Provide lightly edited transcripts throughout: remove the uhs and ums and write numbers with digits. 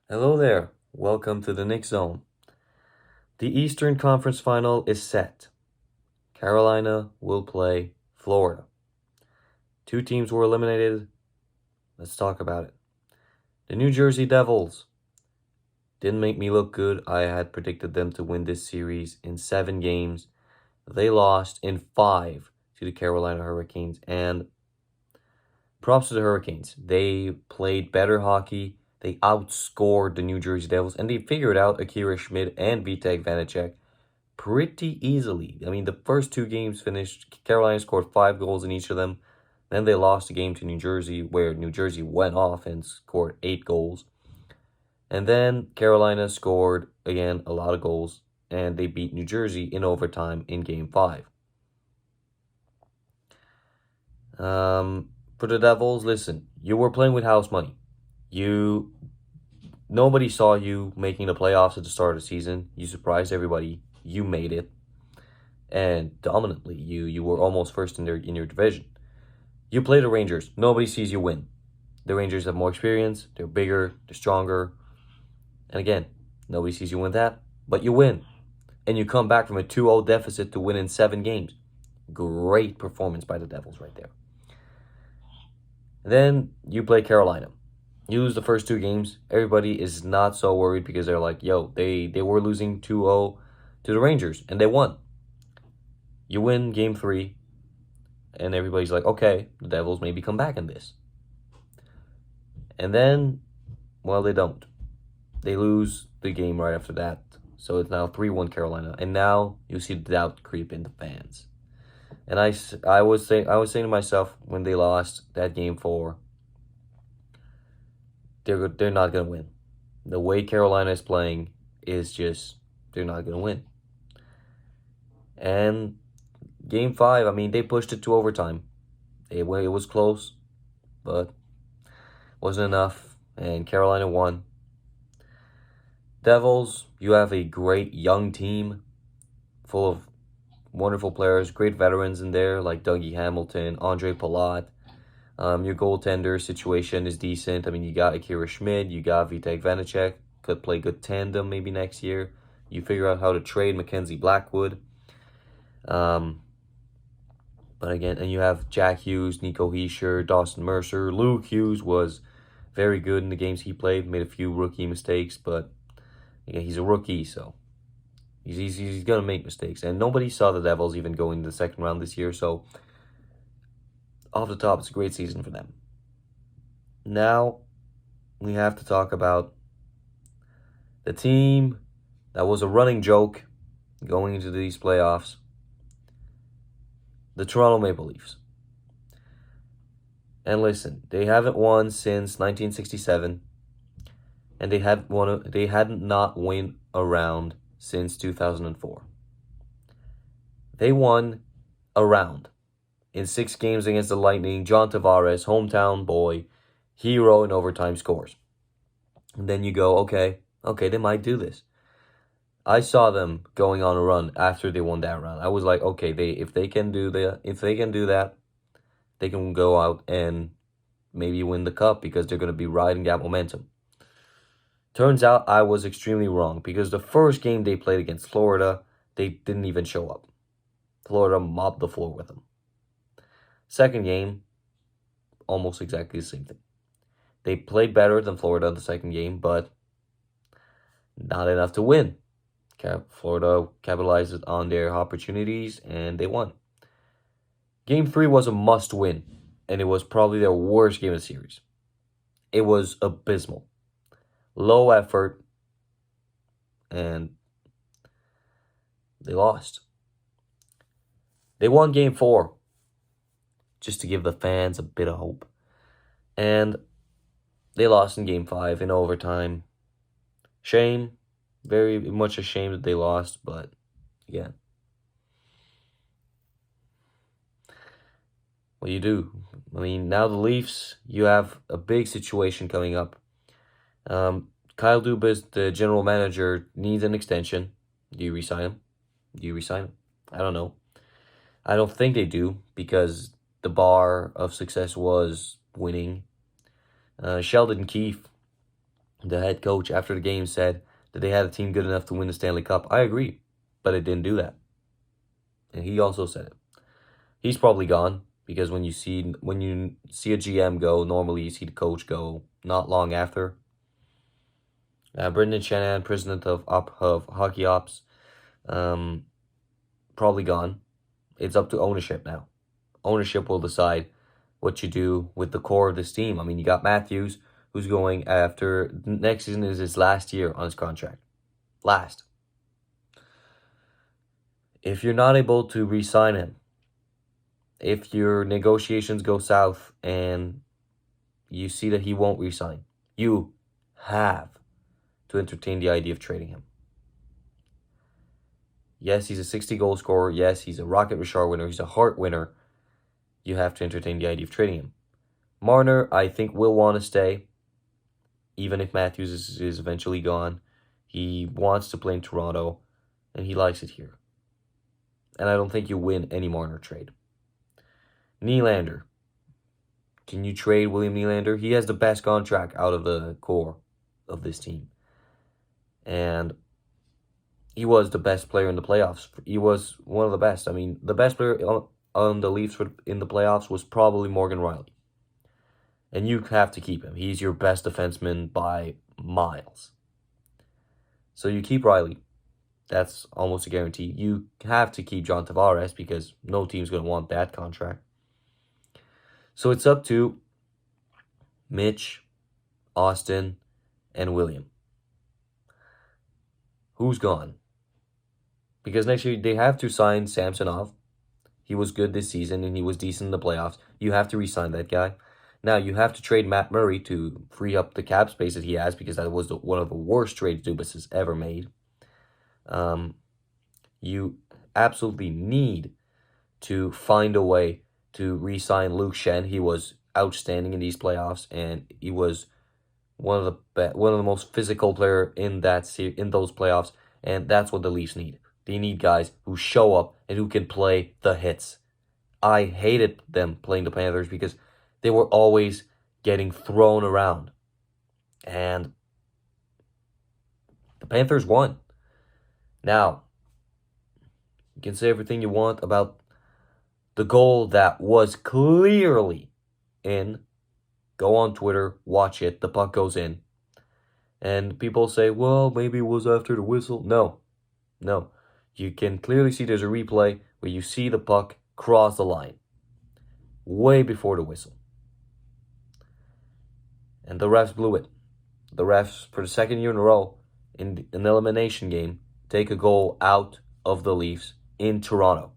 Hello there. Welcome to the Nick Zone. The Eastern Conference Final is set. Carolina will play Florida. Two teams were eliminated. Let's talk about it. The New Jersey Devils didn't make me look good. I had predicted them to win this series in 7 games. They lost in 5 to the Carolina Hurricanes. And props to the Hurricanes. They played better hockey. They outscored the New Jersey Devils, and they figured out Akira Schmid and Vitek Vanacek pretty easily. I mean, the first 2 games finished, Carolina scored 5 goals in each of them. Then they lost a game to New Jersey, where New Jersey went off and scored 8 goals. And then Carolina scored, again, a lot of goals, and they beat New Jersey in overtime in Game 5. For the Devils, listen, you were playing with house money. Nobody saw you making the playoffs at the start of the season. You surprised everybody. You made it, and dominantly, you were almost first in your division. You play the Rangers. Nobody sees you win. The Rangers have more experience. They're bigger. They're stronger. And again, nobody sees you win that, but you win, and you come back from a 2-0 deficit to win in 7 games. Great performance by the Devils right there. And then you play Carolina. You lose the first 2 games. Everybody is not so worried because they're like, yo, they were losing 2-0 to the Rangers, and they won. You win Game 3, and everybody's like, okay, the Devils maybe come back in this. And then, well, they don't. They lose the game right after that. So it's now 3-1 Carolina, and now you see the doubt creep into fans. And I was saying to myself when they lost that Game 4, they're not going to win. The way Carolina is playing is just, they're not going to win. And Game 5, I mean, they pushed it to overtime. It was close, but wasn't enough, and Carolina won. Devils, you have a great young team full of wonderful players, great veterans in there like Dougie Hamilton, Andre Palat. Your goaltender situation is decent. I mean, you got Akira Schmid, you got Vitek Vanacek, could play good tandem maybe next year. You figure out how to trade Mackenzie Blackwood. But again, and you have Jack Hughes, Nico Hischier, Dawson Mercer. Luke Hughes was very good in the games he played, made a few rookie mistakes, but again, he's a rookie, so he's going to make mistakes. And nobody saw the Devils even going to the second round this year, so off the top, it's a great season for them. Now, we have to talk about the team that was a running joke going into these playoffs, the Toronto Maple Leafs. And listen, they haven't won since 1967, and they hadn't not won a round since 2004. They won a round in 6 games against the Lightning. John Tavares, hometown boy, hero in overtime scores. And then you go, okay, they might do this. I saw them going on a run after they won that round. I was like, okay, if they can do that, they can go out and maybe win the cup because they're going to be riding that momentum. Turns out I was extremely wrong because the first game they played against Florida, they didn't even show up. Florida mopped the floor with them. Second game, almost exactly the same thing. They played better than Florida in the second game, but not enough to win. Florida capitalized on their opportunities, and they won. Game 3 was a must-win, and it was probably their worst game of the series. It was abysmal. Low effort, and they lost. They won Game 4, just to give the fans a bit of hope. And they lost in Game 5 in overtime. Shame. Very much a shame that they lost, but again, what do you do? I mean, now the Leafs, you have a big situation coming up. Kyle Dubas, the general manager, needs an extension. Do you resign him? I don't know. I don't think they do because the bar of success was winning. Sheldon Keefe, The head coach after the game said that they had a team good enough to win the Stanley Cup. I agree, but it didn't do that. And he also said it. He's probably gone because when you see a GM go, normally you see the coach go not long after. Brendan Shanahan, president of Hockey Ops, probably gone. It's up to ownership now. Ownership will decide what you do with the core of this team. I mean, you got Matthews, who's going after next season is his last year on his contract. Last. If you're not able to re-sign him, if your negotiations go south and you see that he won't re-sign, you have to entertain the idea of trading him. Yes, he's a 60-goal scorer. Yes, he's a Rocket Richard winner. He's a Hart winner. You have to entertain the idea of trading him. Marner, I think, will want to stay, even if Matthews is eventually gone. He wants to play in Toronto, and he likes it here. And I don't think you win any Marner trade. Nylander. Can you trade William Nylander? He has the best contract out of the core of this team. And he was the best player in the playoffs. He was one of the best. I mean, the best player on the Leafs in the playoffs was probably Morgan Rielly. And you have to keep him. He's your best defenseman by miles. So you keep Rielly. That's almost a guarantee. You have to keep John Tavares because no team's going to want that contract. So it's up to Mitch, Austin, and William. Who's gone? Because next year they have to sign Samsonov. He was good this season and he was decent in the playoffs. You have to re-sign that guy. Now you have to trade Matt Murray to free up the cap space that he has because that was one of the worst trades Dubas has ever made. You absolutely need to find a way to re-sign Luke Shen. He was outstanding in these playoffs, and he was one of the most physical player in those playoffs, and that's what the Leafs need. They need guys who show up and who can play the hits. I hated them playing the Panthers because they were always getting thrown around, and the Panthers won. Now, you can say everything you want about the goal that was clearly in. Go on Twitter, watch it, the puck goes in. And people say, well, maybe it was after the whistle. No. You can clearly see there's a replay where you see the puck cross the line. Way before the whistle. And the refs blew it. The refs, for the second year in a row, in an elimination game, take a goal out of the Leafs in Toronto.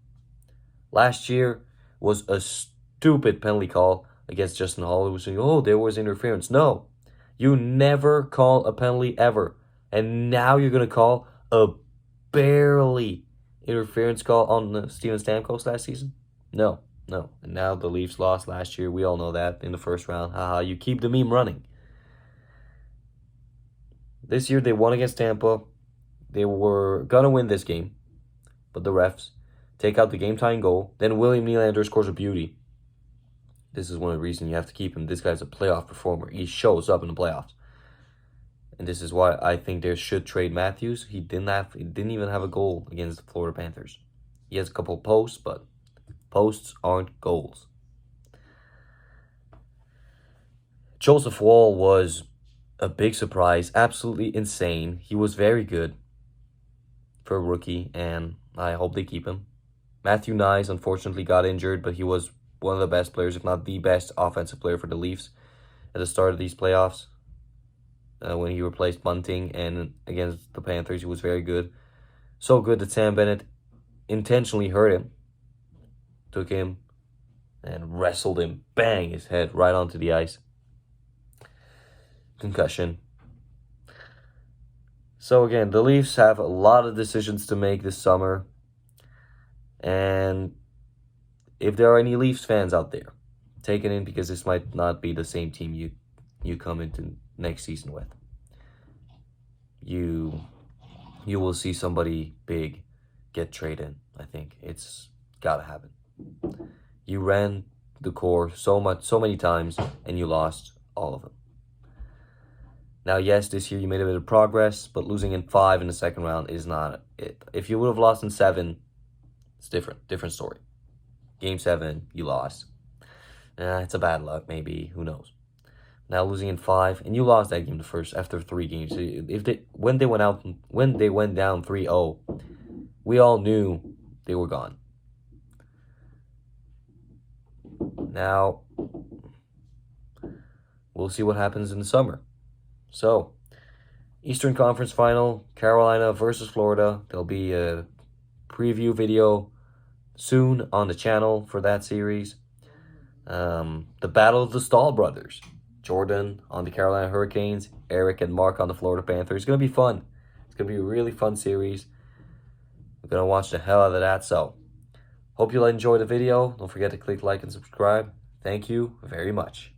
Last year was a stupid penalty call against Justin Hall. It was saying, oh, there was interference. No, you never call a penalty ever. And now you're going to call a barely interference call on Steven Stamkos last season? No. And now the Leafs lost last year. We all know that in the first round. Haha, you keep the meme running. This year they won against Tampa. They were going to win this game. But the refs take out the game-tying goal. Then William Nylander scores a beauty. This is one of the reasons you have to keep him. This guy's a playoff performer. He shows up in the playoffs. And this is why I think they should trade Matthews. He didn't even have a goal against the Florida Panthers. He has a couple of posts, but posts aren't goals. Joseph Woll was a big surprise. Absolutely insane. He was very good for a rookie, and I hope they keep him. Matthew Nyes unfortunately got injured, but he was one of the best players, if not the best offensive player for the Leafs at the start of these playoffs. When he replaced Bunting, and against the Panthers, he was very good. So good that Sam Bennett intentionally hurt him, took him, and wrestled him, bang, his head right onto the ice. Concussion. So again, the Leafs have a lot of decisions to make this summer. And if there are any Leafs fans out there, take it in because this might not be the same team you come into next season with. You will see somebody big get traded. I think it's gotta happen. You ran the core so many times and you lost all of them. Now, yes, this year you made a bit of progress, but losing in 5 in the second round is not it. If you would have lost in 7, it's different story. Game 7, you lost. It's a bad luck, maybe. Who knows? Now losing in 5, and you lost that game the first after 3 games. If they when they went down 3-0, we all knew they were gone. Now we'll see what happens in the summer. So, Eastern Conference Final, Carolina versus Florida. There'll be a preview video soon on the channel for that series. The Battle of the Stahl Brothers. Jordan on the Carolina Hurricanes, Eric and Mark on the Florida Panthers. It's going to be fun. It's going to be a really fun series. We're going to watch the hell out of that. So, hope you'll enjoy the video. Don't forget to click like and subscribe. Thank you very much.